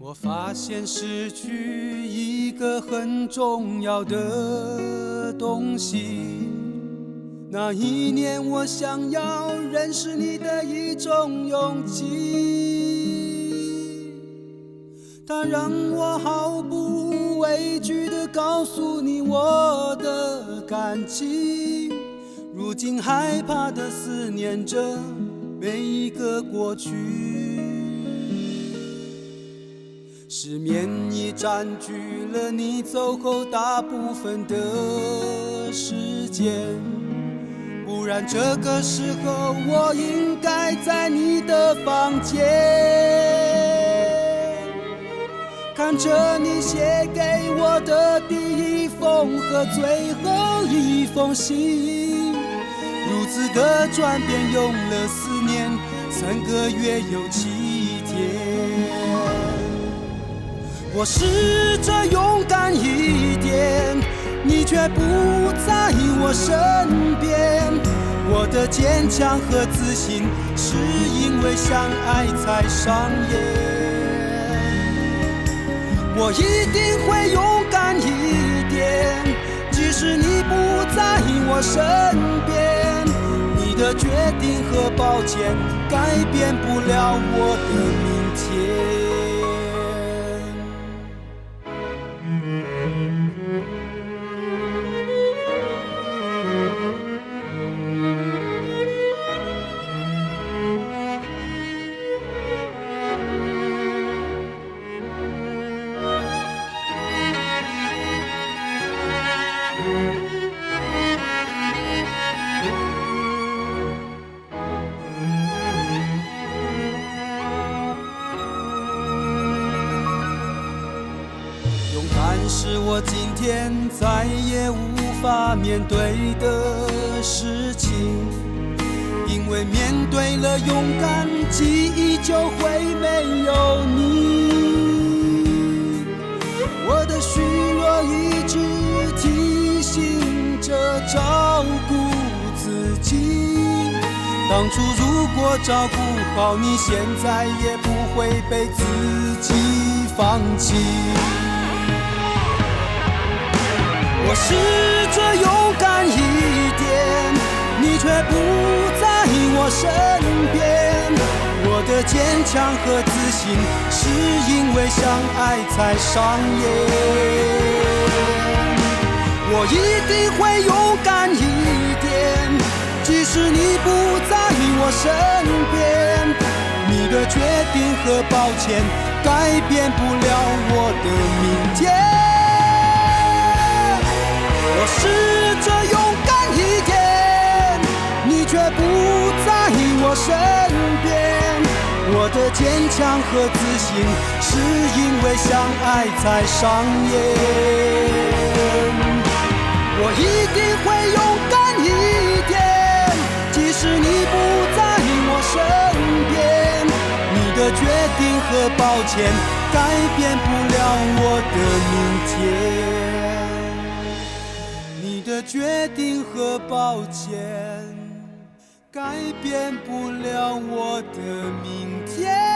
我发现失去一个很重要的东西，那一年我想要认识你的一种勇气，它让我毫不畏惧地告诉你我的感情，如今害怕地思念着每一个过去，失眠已占据了你走后大部分的时间，不然这个时候我应该在你的房间，看着你写给我的第一封和最后一封信，如此的转变用了4年3个月又7天。我试着勇敢一点，你却不在我身边，我的坚强和自信是因为相爱才上演，我一定会勇敢一点，即使你不在我身边，你的决定和抱歉改变不了我的明天。是我今天再也无法面对的事情，因为面对了勇敢，记忆就会没有你。我的虚弱一直提醒着照顾自己，当初如果照顾好你，现在也不会被自己放弃。我试着勇敢一点，你却不在我身边，我的坚强和自信是因为相爱才上演，我一定会勇敢一点，即使你不在我身边，你的决定和抱歉改变不了我的明天，我试着勇敢一点，你却不在我身边，我的坚强和自信是因为相爱才上演，我一定会勇敢一点，即使你不在我身边，你的决定和抱歉改变不了我的明天，你的决定和抱歉改变不了我的明天。